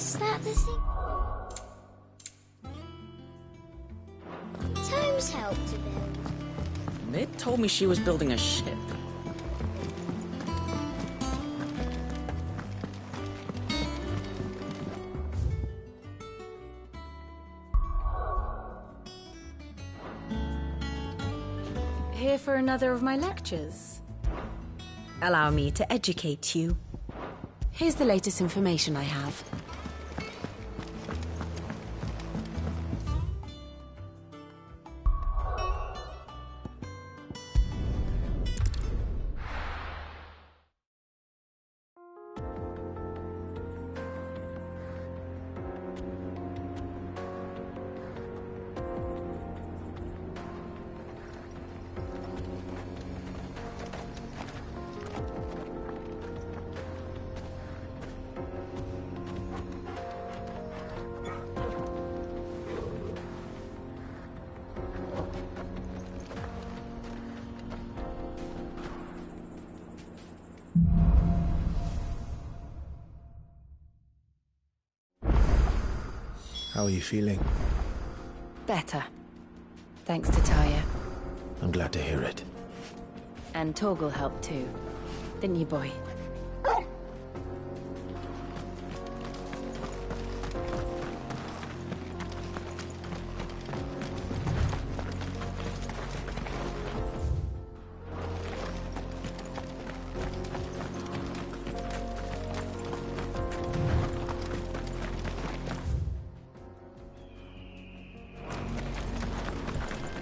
Is that the thing? Tomes helped to build. Mid told me she was building a ship. Here for another of my lectures? Allow me to educate you. Here's the latest information I have. How are you feeling? Better. Thanks to Taya. I'm glad to hear it. And Torgal helped too. Didn't you, boy?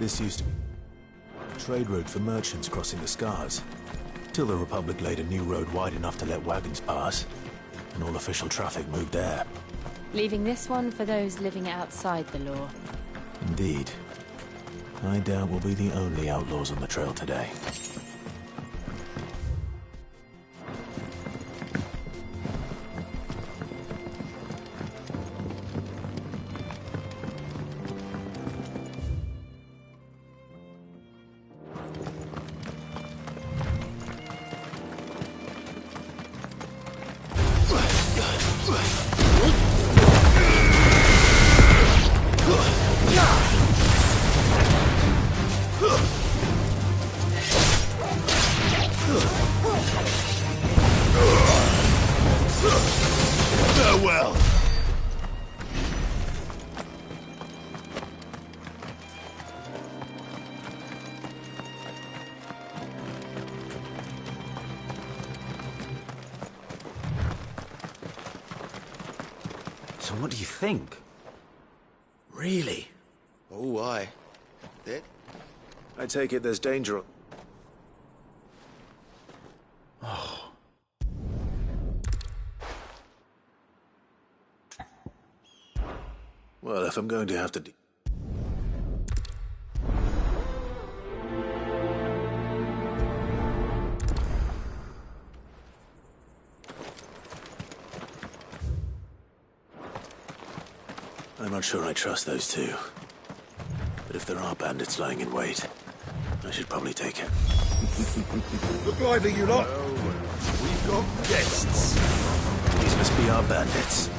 This used to be a trade route for merchants crossing the Scars, till the Republic laid a new road wide enough to let wagons pass, and all official traffic moved there. Leaving this one for those living outside the law. Indeed. I doubt we'll be the only outlaws on the trail today. Farewell! So what do you think? Really? Oh, why? That? I take it there's danger. Well, if I'm going to have to... I'm not sure I trust those two. But if there are bandits lying in wait, I should probably take it. Look lively, you lot! We've got guests. These must be our bandits.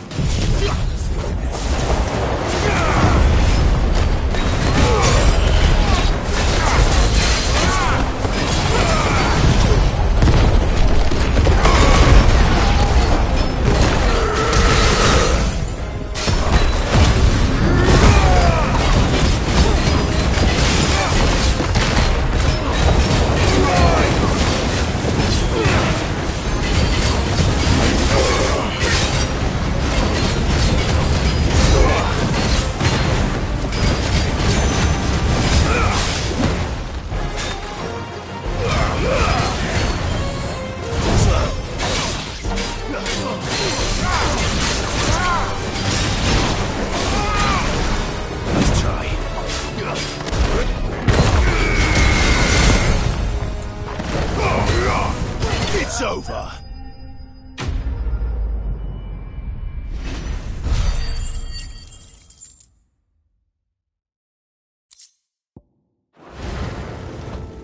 It's over!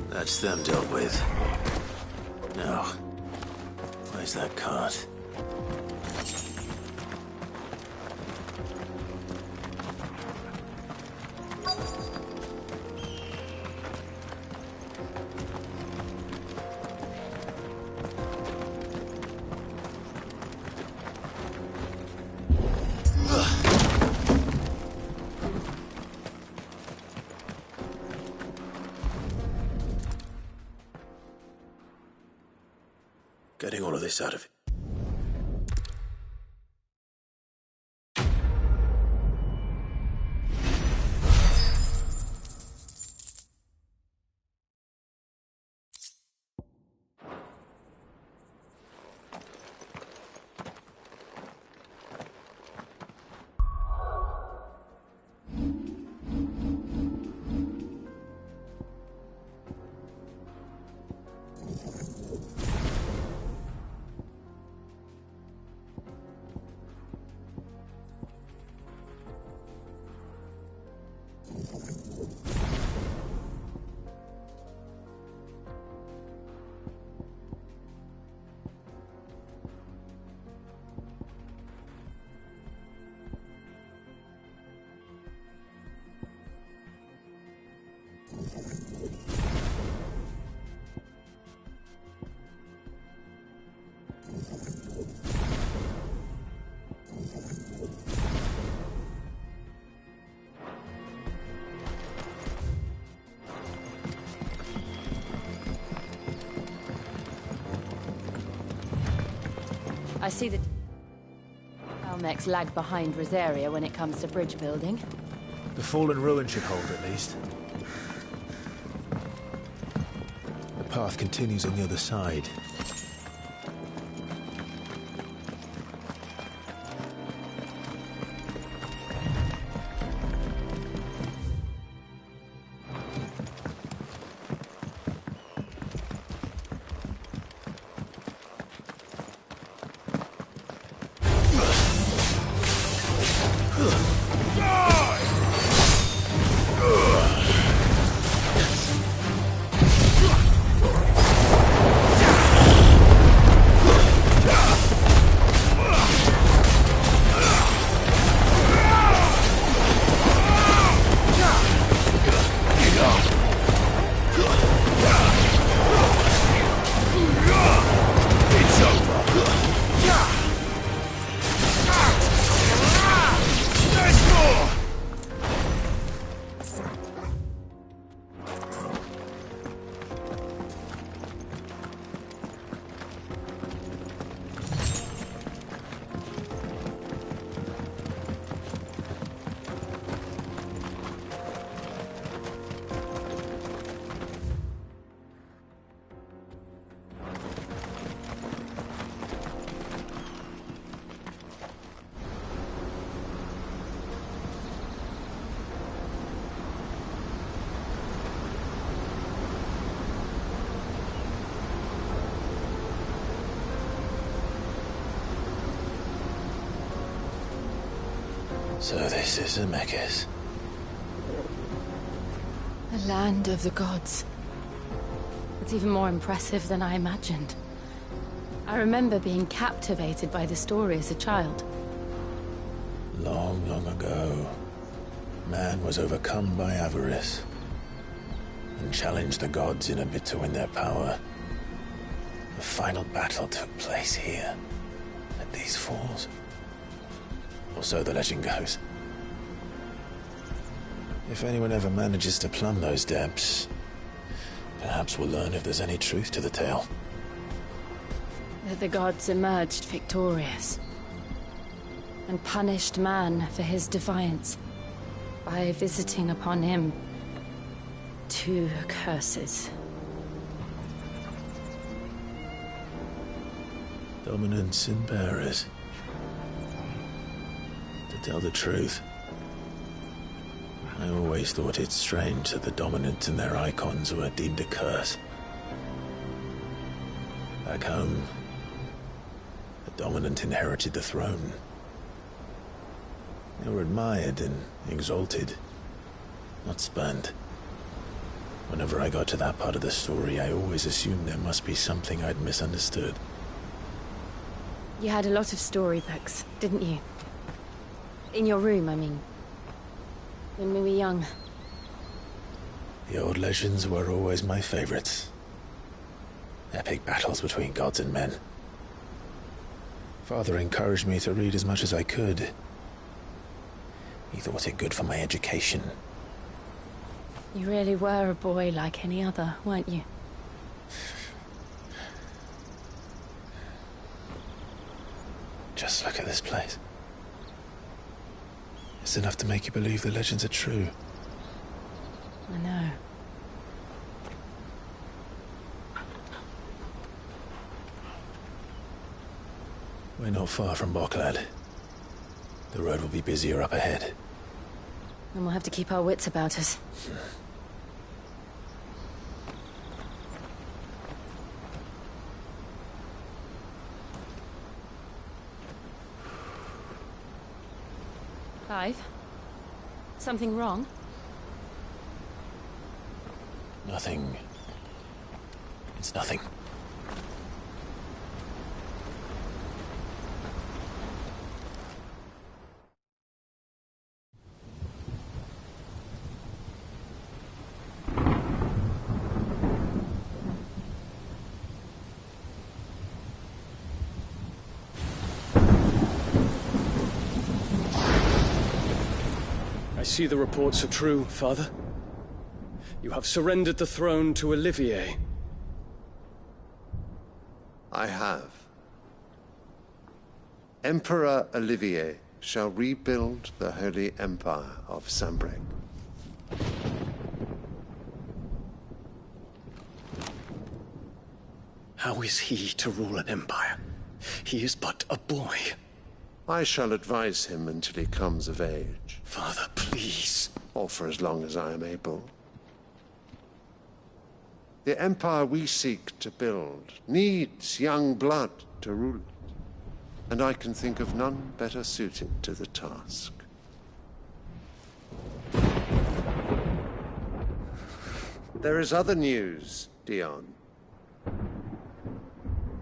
That's them dealt with. Now, where's that cart? getting all of this out of it. I see that Almec's lag behind Rosaria when it comes to bridge building. The fallen ruin should hold, at least. The path continues on the other side. So this is Zemeckis. The land of the gods. It's even more impressive than I imagined. I remember being captivated by the story as a child. Long, long ago, man was overcome by avarice and challenged the gods in a bid to win their power. The final battle took place here, at these falls. Or so the legend goes. If anyone ever manages to plumb those depths, perhaps we'll learn if there's any truth to the tale. That the gods emerged victorious and punished man for his defiance by visiting upon him 2 curses. Dominance and bearers. To tell the truth, I always thought it strange that the dominant and their icons were deemed a curse. Back home, the dominant inherited the throne. They were admired and exalted, not spurned. Whenever I got to that part of the story, I always assumed there must be something I'd misunderstood. You had a lot of storybooks, didn't you? In your room, I mean. When we were young. The old legends were always my favorites. Epic battles between gods and men. Father encouraged me to read as much as I could. He thought it good for my education. You really were a boy like any other, weren't you? Just look at this place. It's enough to make you believe the legends are true. I know. We're not far from Boklad. The road will be busier up ahead. Then we'll have to keep our wits about us. Clive? Something wrong? Nothing. It's nothing. I see the reports are true, Father. You have surrendered the throne to Olivier. I have. Emperor Olivier shall rebuild the Holy Empire of Sanbreque. How is he to rule an empire? He is but a boy. I shall advise him until he comes of age, Father, please. or for as long as I am able. The empire we seek to build needs young blood to rule it, and I can think of none better suited to the task. There is other news, Dion.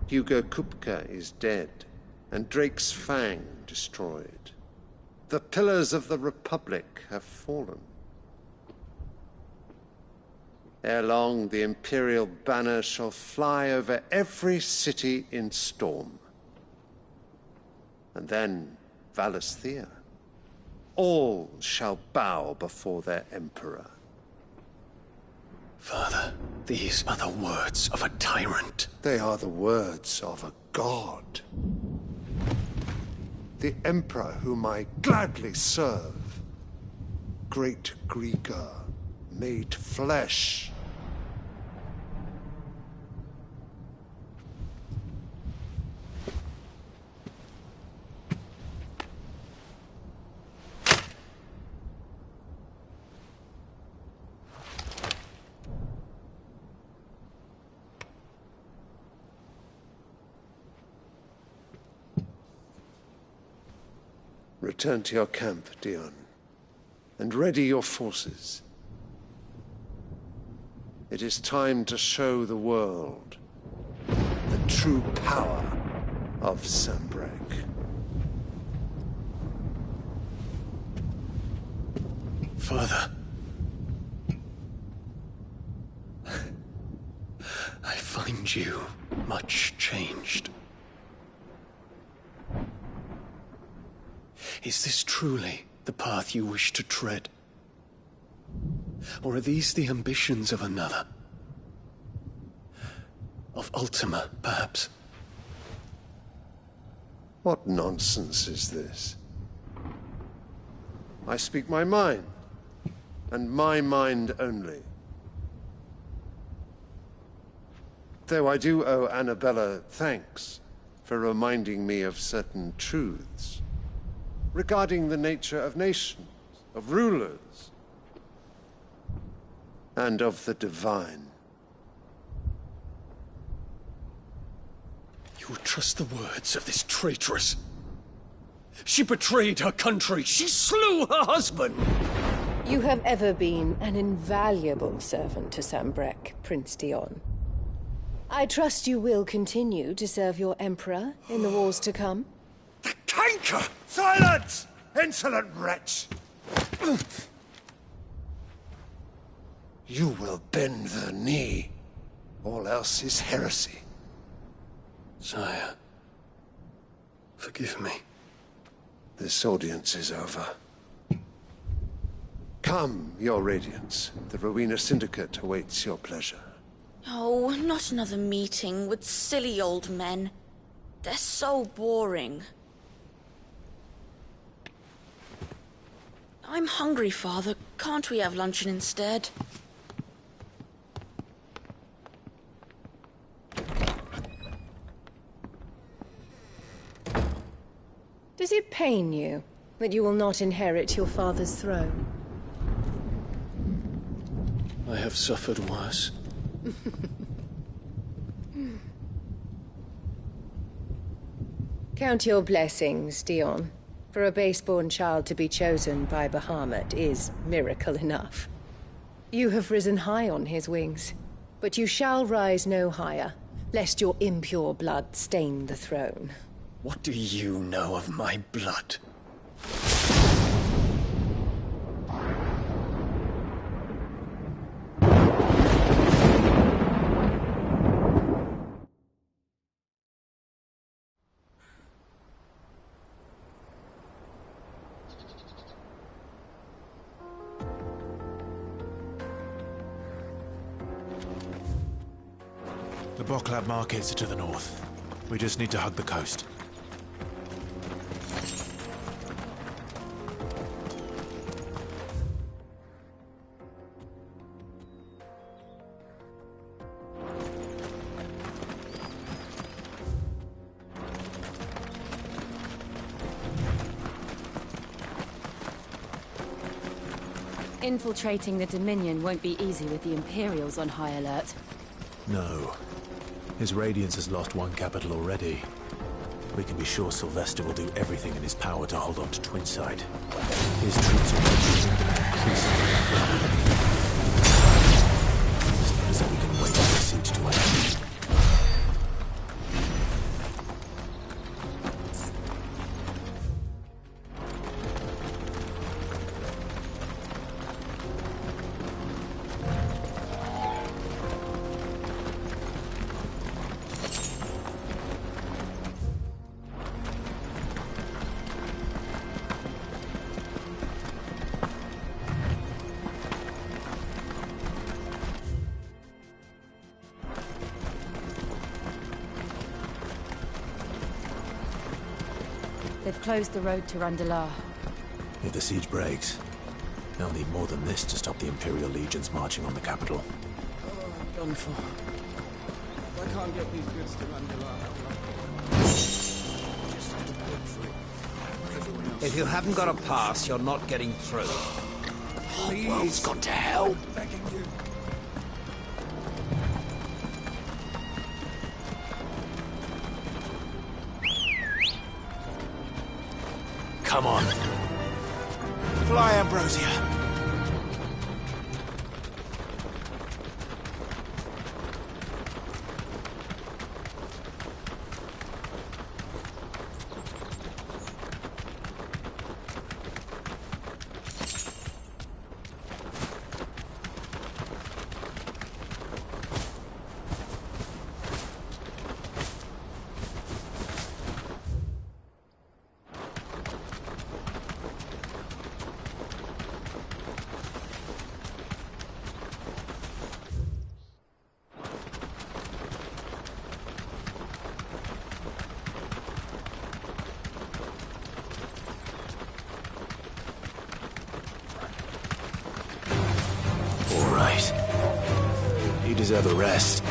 Hugo Kupka is dead, and Drake's Fang destroyed. The pillars of the Republic have fallen. Ere long, the Imperial banner shall fly over every city in Storm. And then, Valisthea. All shall bow before their Emperor. Father, these are the words of a tyrant. They are the words of a god. The Emperor whom I gladly serve. Great Grieger, made flesh. Return to your camp, Dion, and ready your forces. It is time to show the world the true power of Sanbreque. Father. I find you much changed. Is this truly the path you wish to tread? Or are these the ambitions of another? Of Ultima, perhaps? What nonsense is this? I speak my mind, and my mind only. Though I do owe Annabella thanks for reminding me of certain truths regarding the nature of nations, of rulers, and of the divine. You would trust the words of this traitress? She betrayed her country. She slew her husband. You have ever been an invaluable servant to Sanbreque, Prince Dion. I trust you will continue to serve your Emperor in the wars to come. The canker! Silence! Insolent wretch! You will bend the knee. All else is heresy. Sire, forgive me. This audience is over. Come, your Radiance. The Rowena Syndicate awaits your pleasure. Oh, not another meeting with silly old men. They're so boring. I'm hungry, Father. Can't we have luncheon instead? Does it pain you that you will not inherit your father's throne? I have suffered worse. Count your blessings, Dion. For a base-born child to be chosen by Bahamut is miracle enough. You have risen high on his wings, but you shall rise no higher, lest your impure blood stain the throne. What do you know of my blood? The Boklab markets are to the north. We just need to hug the coast. Infiltrating the Dominion won't be easy with the Imperials on high alert. No. His Radiance has lost one capital already. We can be sure Sylvester will do everything in his power to hold on to Twinside. His troops are increasingly It's not as if we can wait for the siege to end. They've closed the road to Randalar. If the siege breaks, they'll need more than this to stop the Imperial legions marching on the capital. Oh, I'm done for. I can't get these goods to Randalar. If you haven't got a pass, you're not getting through. The world's gone to hell. Begging you. Come on. Fly, Ambrosia. All right. You deserve a rest.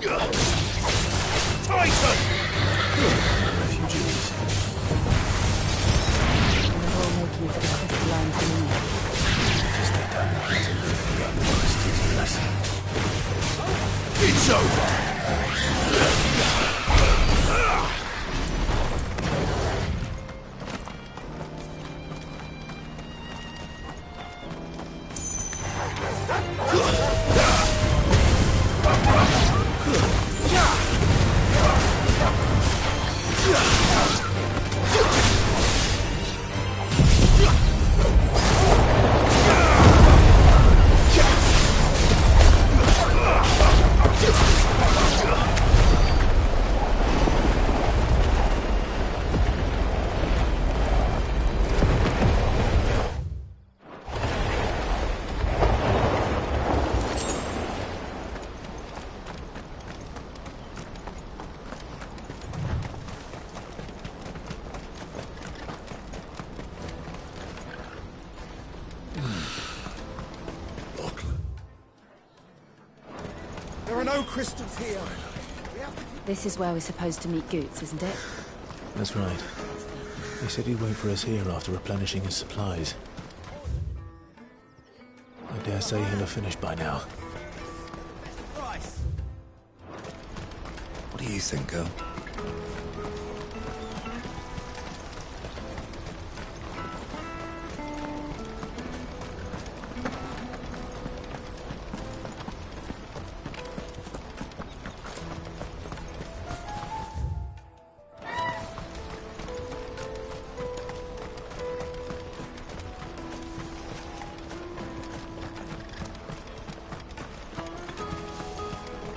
Titan! Refugees. They're all making for the crystalline dominion. Just think how they need to live without the monsters in us. It's over! There are no crystals here. This is where we're supposed to meet Goots, isn't it? That's right. He said he'd wait for us here after replenishing his supplies. I dare say he'll have finished by now. What do you think, girl?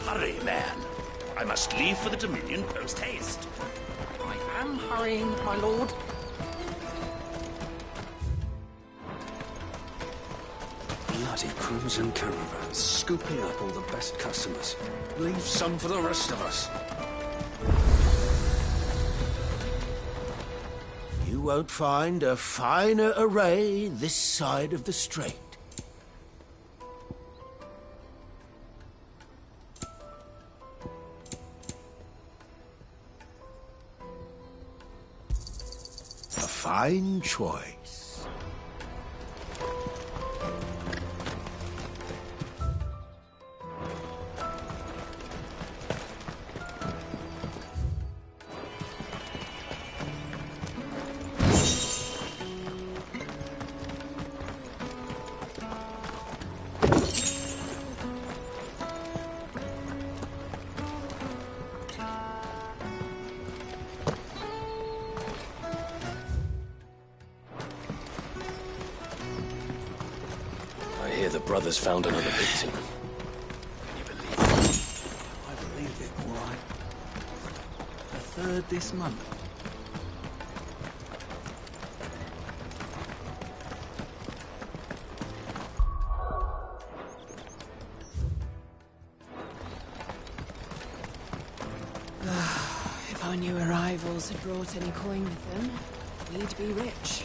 Hurry, man. I must leave for the Dominion post-haste. I am hurrying, my lord. Bloody crews and caravans, scooping up all the best customers. Leave some for the rest of us. You won't find a finer array this side of the strait. A fine choice. I hear the brothers found another victim. Can you believe it? I believe it, all right. The third this month. If our new arrivals had brought any coin with them, we'd be rich.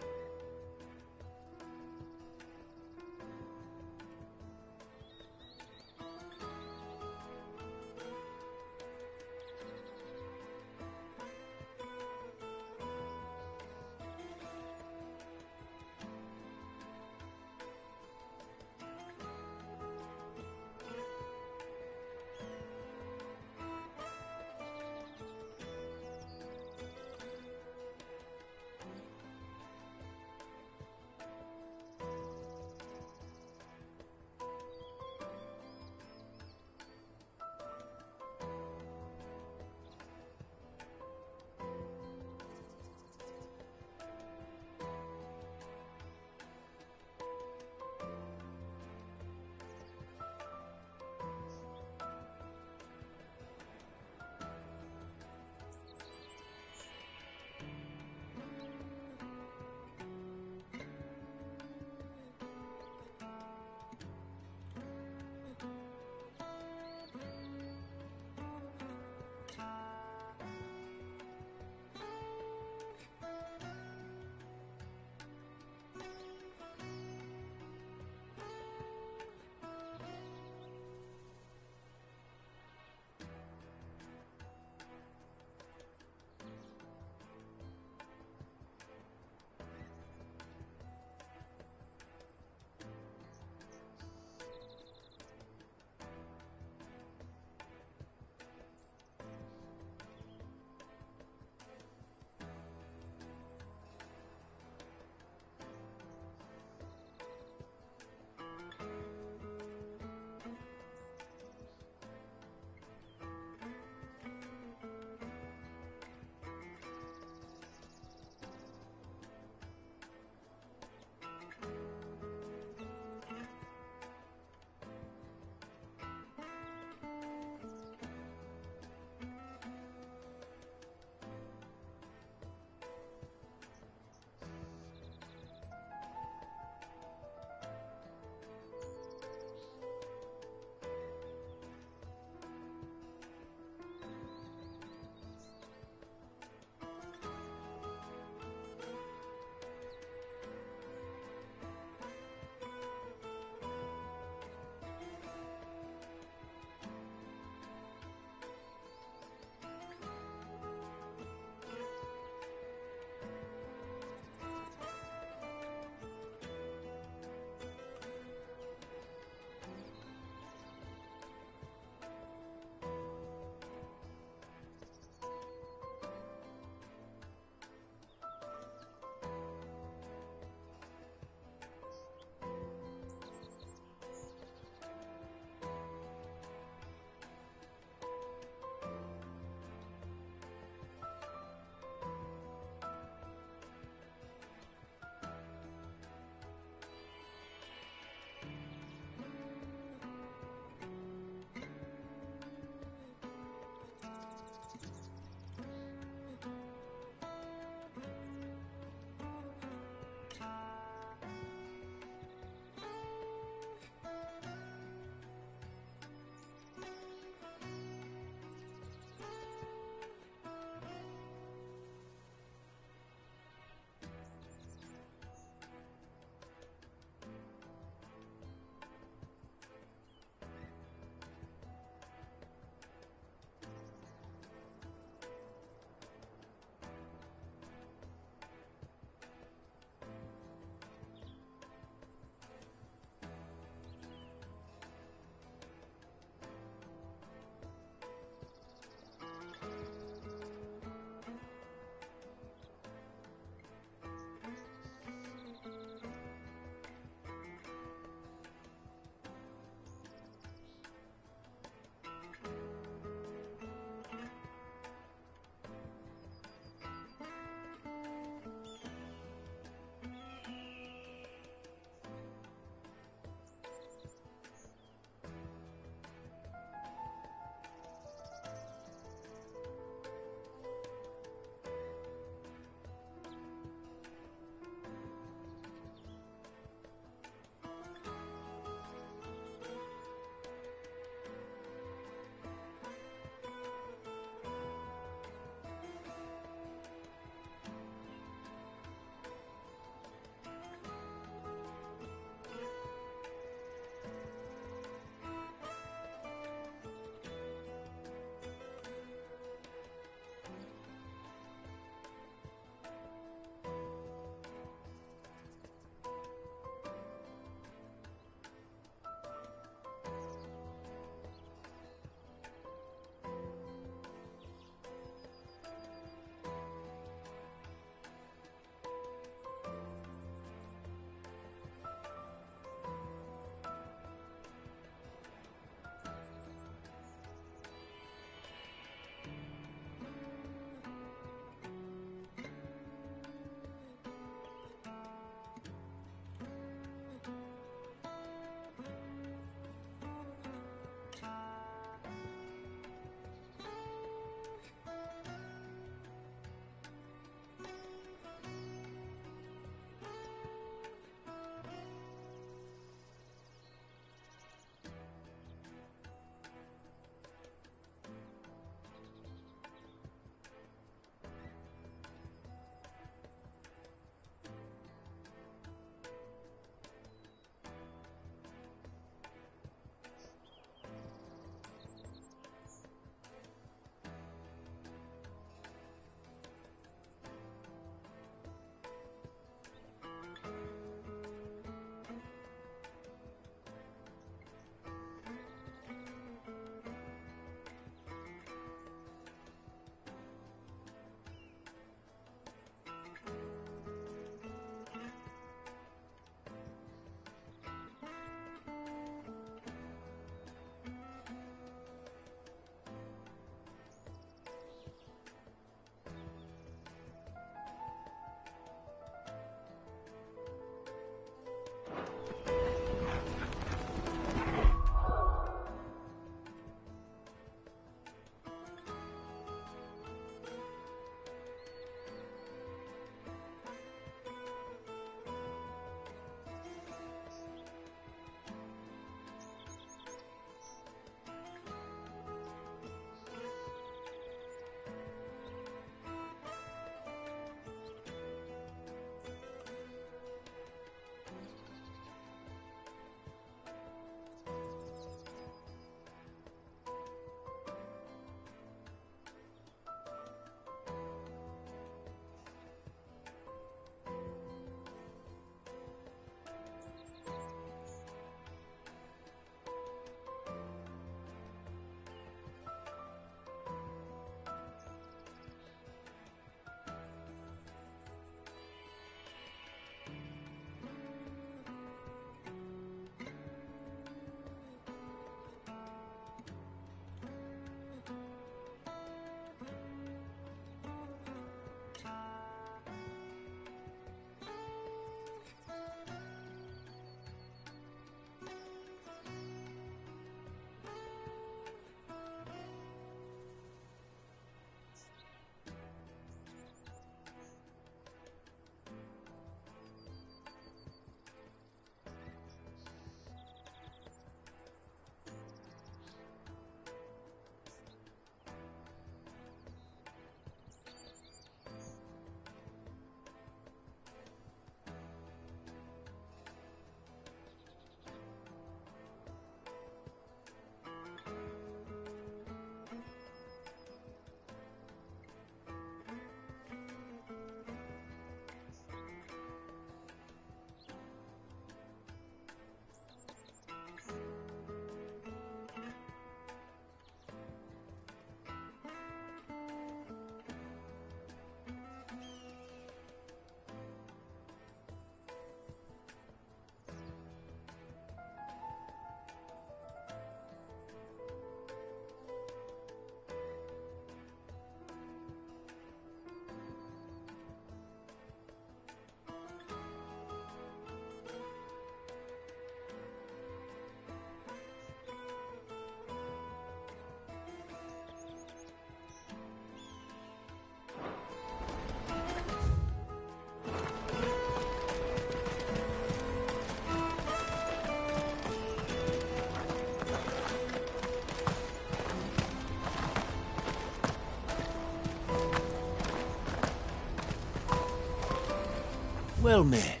Well met.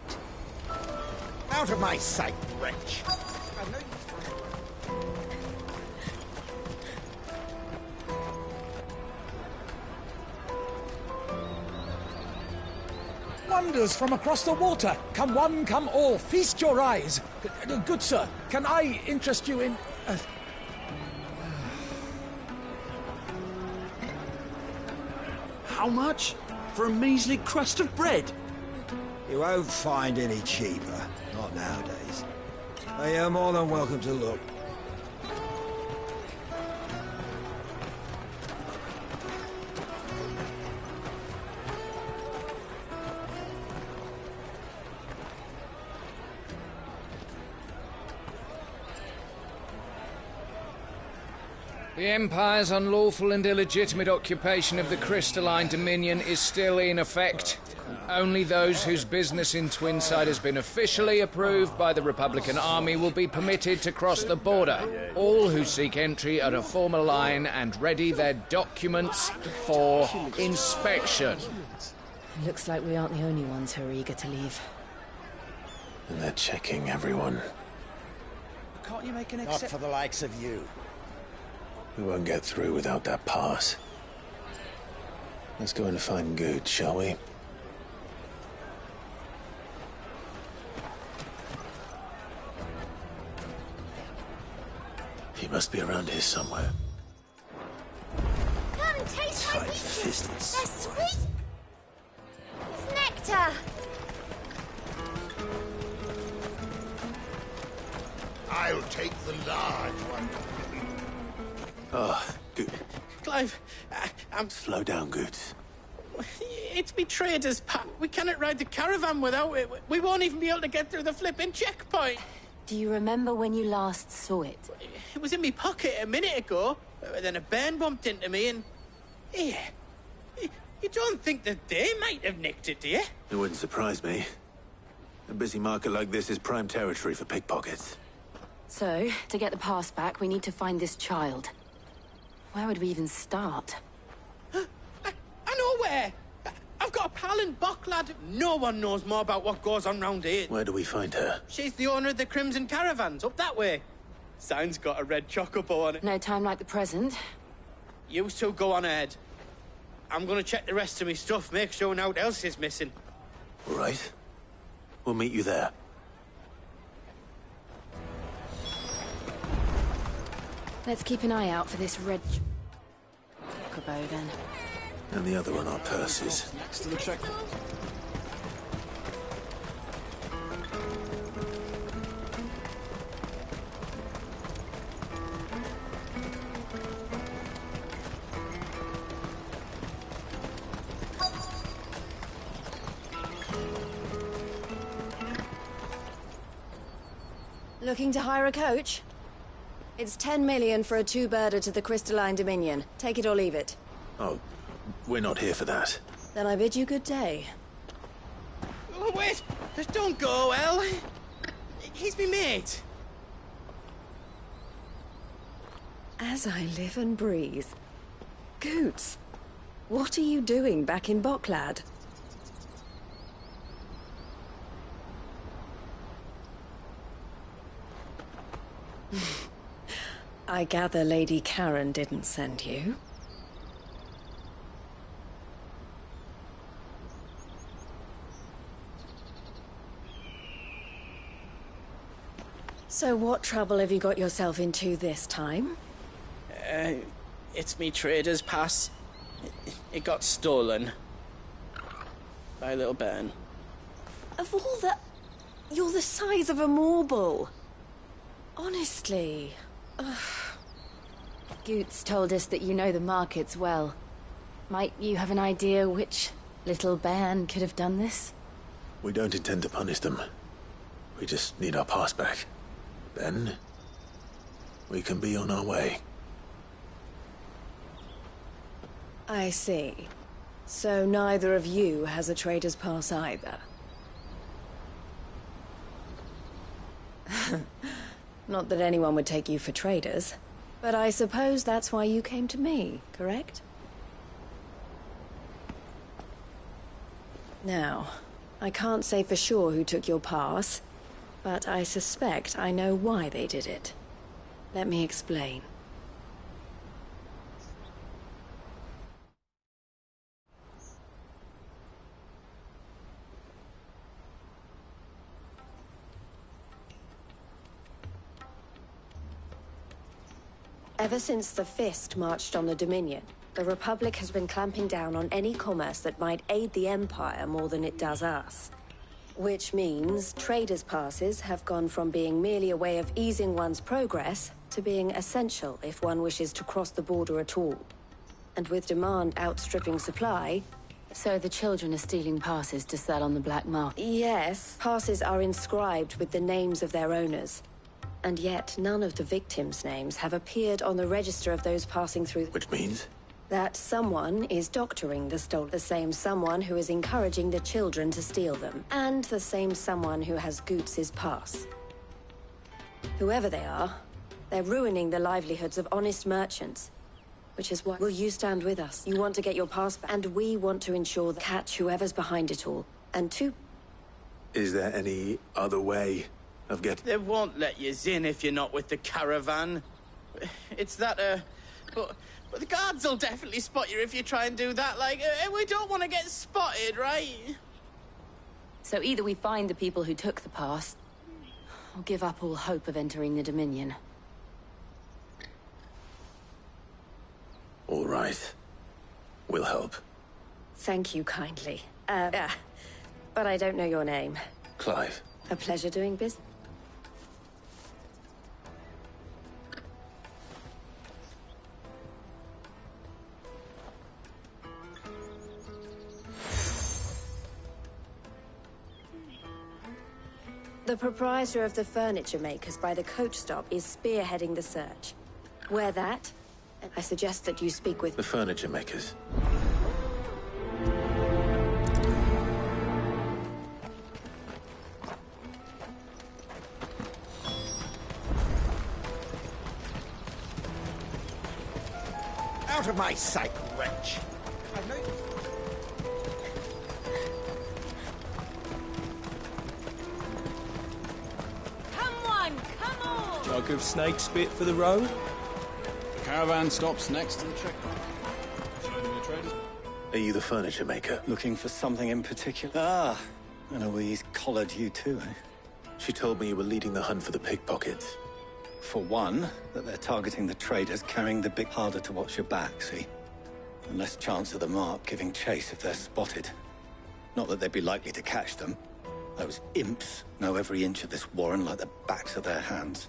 Out of my sight, wretch! Wonders from across the water! Come one, come all, feast your eyes! Good sir, can I interest you in... How much? For a measly crust of bread? You won't find any cheaper. Not nowadays. But you're more than welcome to look. The Empire's unlawful and illegitimate occupation of the Crystalline Dominion is still in effect. Only those whose business in Twinside has been officially approved by the Republican Army will be permitted to cross the border. All who seek entry are to form a line and ready their documents for inspection. Looks like we aren't the only ones who are eager to leave. And they're checking everyone. Can't you make an Not exception? for the likes of you. We won't get through without that pass. Let's go and find Good, shall we? He must be around here somewhere. Come and taste my peaches. Tight-fisted They're sport. sweet. It's nectar. I'll take the large one. Oh, Good. Clive, I'm... Slow down, Good. It's me trader's pack. We cannot ride the caravan without it. We won't even be able to get through the flipping checkpoint. Do you remember when you last saw it? It was in my pocket a minute ago. Then a bairn bumped into me and... Yeah. You don't think that they might have nicked it, do you? It wouldn't surprise me. A busy market like this is prime territory for pickpockets. So, to get the pass back, we need to find this child. Where would we even start? I know where. I've got a pal in Bocklad. No one knows more about what goes on round here. Where do we find her? She's the owner of the Crimson Caravans, up that way. Sign's got a red chocobo on it. No time like the present. You two go on ahead. I'm gonna check the rest of my stuff, make sure naught else is missing. All right. We'll meet you there. Let's keep an eye out for this red... chocobo, then. And the other on our purses. Next to the check. Looking to hire a coach? It's 10 million for a two-birder to the Crystalline Dominion. Take it or leave it. Oh, we're not here for that. Then I bid you good day. Oh, wait! Just don't go, El. He's me mate. As I live and breathe. Goots, what are you doing back in Bocklad? I gather Lady Karen didn't send you. So what trouble have you got yourself into this time? It's me trader's pass. It got stolen. By a little bairn. Of all the... You're the size of a marble. Honestly. Ugh. Goots told us that you know the markets well. Might you have an idea which little bairn could have done this? We don't intend to punish them. We just need our pass back. Then, we can be on our way. I see. So neither of you has a trader's pass either. Not that anyone would take you for traders, but I suppose that's why you came to me, correct? Now, I can't say for sure who took your pass, but I suspect I know why they did it. Let me explain. Ever since the Fist marched on the Dominion, the Republic has been clamping down on any commerce that might aid the Empire more than it does us. Which means traders' passes have gone from being merely a way of easing one's progress to being essential if one wishes to cross the border at all. And with demand outstripping supply... So the children are stealing passes to sell on the black market? Yes, passes are inscribed with the names of their owners. And yet, none of the victims' names have appeared on the register of those passing through... Which means? That someone is doctoring the same someone who is encouraging the children to steal them. And the same someone who has Goots's pass. Whoever they are, they're ruining the livelihoods of honest merchants. Which is why... Will you stand with us? You want to get your pass back, and we want to ensure that catch whoever's behind it all. And two... Is there any other way of getting... They won't let you in if you're not with the caravan. It's that, But the guards will definitely spot you if you try and do that. Like, we don't want to get spotted, right? So either we find the people who took the pass, or give up all hope of entering the Dominion. All right. We'll help. Thank you kindly. But I don't know your name. Clive. A pleasure doing business. The proprietor of the furniture makers by the coach stop is spearheading the search. Where that? I suggest that you speak with... The furniture makers. Out of my sight, wretch! Jug of snake spit for the road? The caravan stops next to the checkpoint. Are you the furniture maker? Looking for something in particular? Ah, and Eloise collared you too, eh? She told me you were leading the hunt for the pickpockets. For one, that they're targeting the traders carrying the big... Harder to watch your back, see? And less chance of the mark giving chase if they're spotted. Not that they'd be likely to catch them. Those imps know every inch of this warren like the backs of their hands.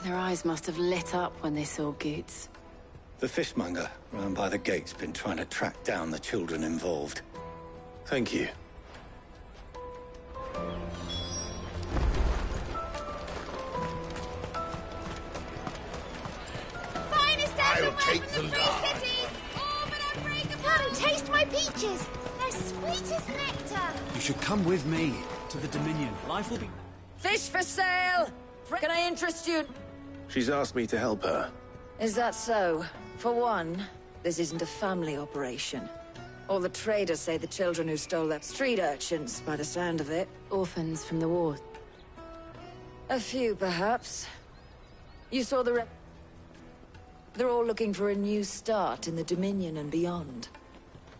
Their eyes must have lit up when they saw Goots. The fishmonger round by the gate's been trying to track down the children involved. Thank you. Finest I'll take the lot. Come, taste my peaches. They're sweet as nectar. You should come with me to the Dominion. Life will be... Fish for sale! Can I interest you? She's asked me to help her. Is that so? For one, this isn't a family operation. All the traders say the children who stole their street urchins, by the sound of it. Orphans from the war. A few, perhaps. You saw the They're all looking for a new start in the Dominion and beyond.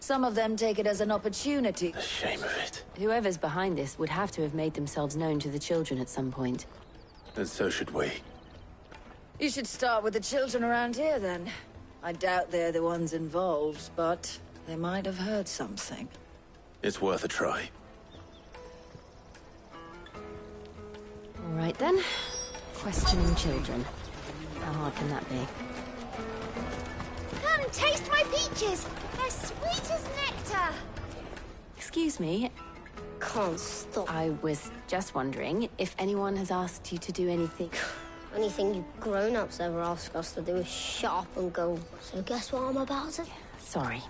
Some of them take it as an opportunity. The shame of it. Whoever's behind this would have to have made themselves known to the children at some point. And so should we. You should start with the children around here, then. I doubt they're the ones involved, but they might have heard something. It's worth a try. All right, then. Questioning children. How hard can that be? Come, taste my peaches. They're sweet as nectar. Excuse me. Can't stop. I was just wondering if anyone has asked you to do anything. Anything you grown-ups ever ask us to do is shut up and go. So guess what I'm about to... Sorry.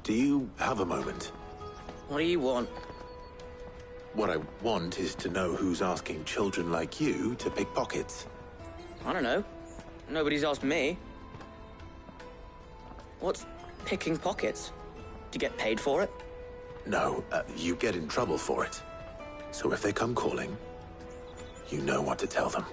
Do you have a moment? What do you want? What I want is to know who's asking children like you to pick pockets. I don't know. Nobody's asked me. What's picking pockets? Do you get paid for it? No, you get in trouble for it. So if they come calling, you know what to tell them.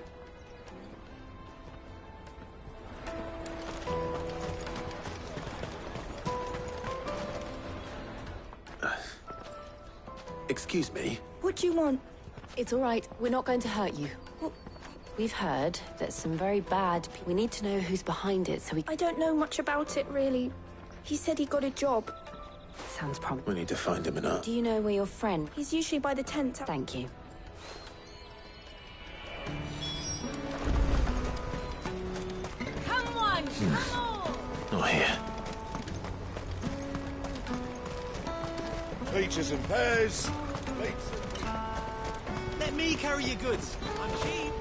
Excuse me? What do you want? It's all right. We're not going to hurt you. We've heard that some very bad people... We need to know who's behind it, so we... I don't know much about it, really. He said he got a job. Sounds promising. We need to find him enough. Do you know where your friend... He's usually by the tent. Thank you. Come on, come on! Not here. Peaches and pears. Let me carry your goods. I'm cheap.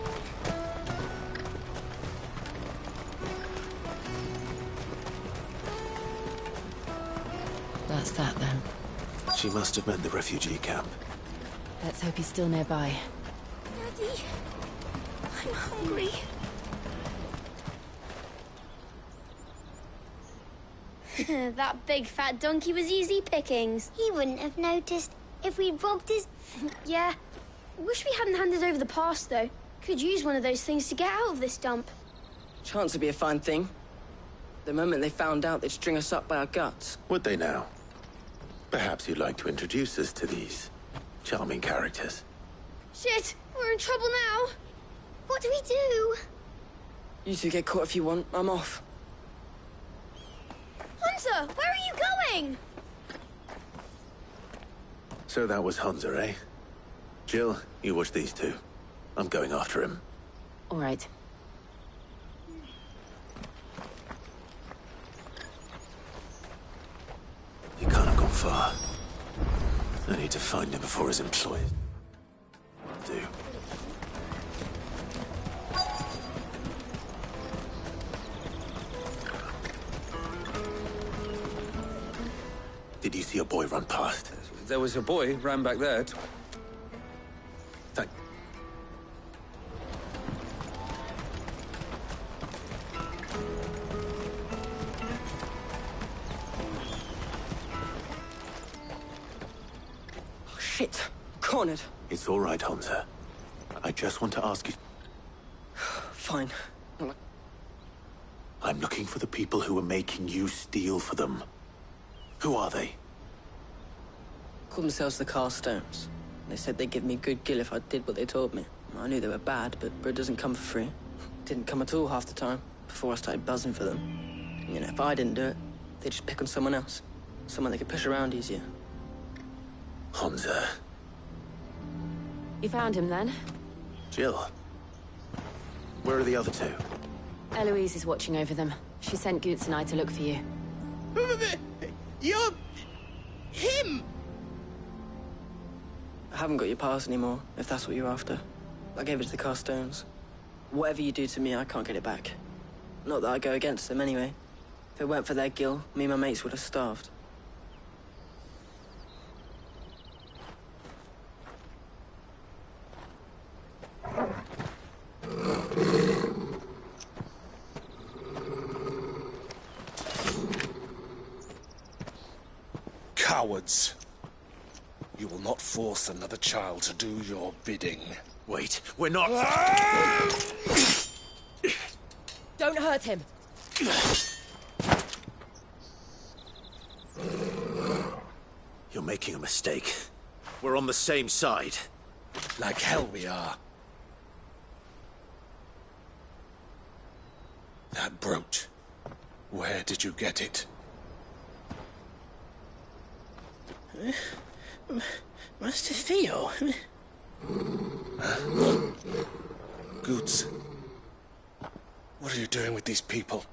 That's that, then. She must have meant the refugee camp. Let's hope he's still nearby. Daddy, I'm hungry. That big fat donkey was easy pickings. He wouldn't have noticed if we'd robbed his... Yeah. Wish we hadn't handed over the pass, though. Could use one of those things to get out of this dump. Chance would be a fine thing. The moment they found out, they'd string us up by our guts. Would they now? Perhaps you'd like to introduce us to these charming characters. Shit, we're in trouble now. What do we do? You two get caught if you want. I'm off. Hunter, where are you going? So that was Hunter, eh? Jill, you watch these two. I'm going after him. All right. He can't have gone far. I need to find him before his employers do. Did you see a boy run past? There was a boy ran back there. Thank... Oh, shit. Cornered. It's all right, Hunter. I just want to ask you... Fine. I'm looking for the people who are making you steal for them. Who are they? Call themselves the Carstones. They said they'd give me good gill if I did what they told me. I knew they were bad, but bread doesn't come for free. Didn't come at all half the time, before I started buzzing for them. You know, if I didn't do it, they'd just pick on someone else. Someone they could push around easier. Hunter. You found him, then? Jill. Where are the other two? Eloise is watching over them. She sent Goots and I to look for you. You're... him! I haven't got your pass anymore, if that's what you're after. I gave it to the Carstones. Whatever you do to me, I can't get it back. Not that I go against them, anyway. If it weren't for their gill, me and my mates would have starved. Cowards. You will not force another child to do your bidding. Wait, we're not... Don't hurt him. You're making a mistake. We're on the same side. Like hell we are. That brooch. Where did you get it? Master Theo? Goots. What are you doing with these people?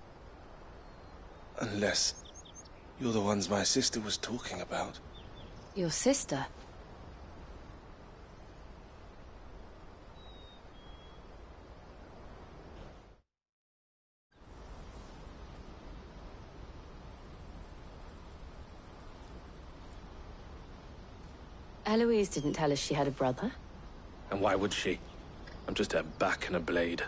Unless you're the ones my sister was talking about. Your sister? Eloise didn't tell us she had a brother. And why would she? I'm just her back and a blade.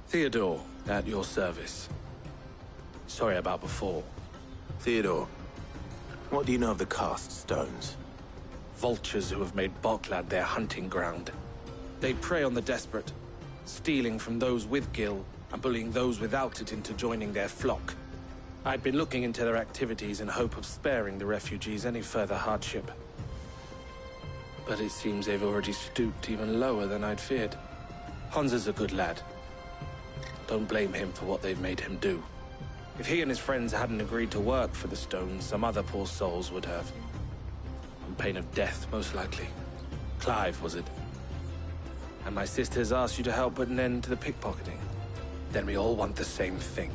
Theodore, at your service. Sorry about before. Theodore, what do you know of the cast stones? Vultures who have made Boklad their hunting ground. They prey on the desperate, stealing from those with Gil and bullying those without it into joining their flock. I'd been looking into their activities in hope of sparing the refugees any further hardship. But it seems they've already stooped even lower than I'd feared. Hans is a good lad. Don't blame him for what they've made him do. If he and his friends hadn't agreed to work for the stones, some other poor souls would have. On pain of death, most likely. Clive, was it? And my sisters asked you to help put an end to the pickpocketing. Then we all want the same thing.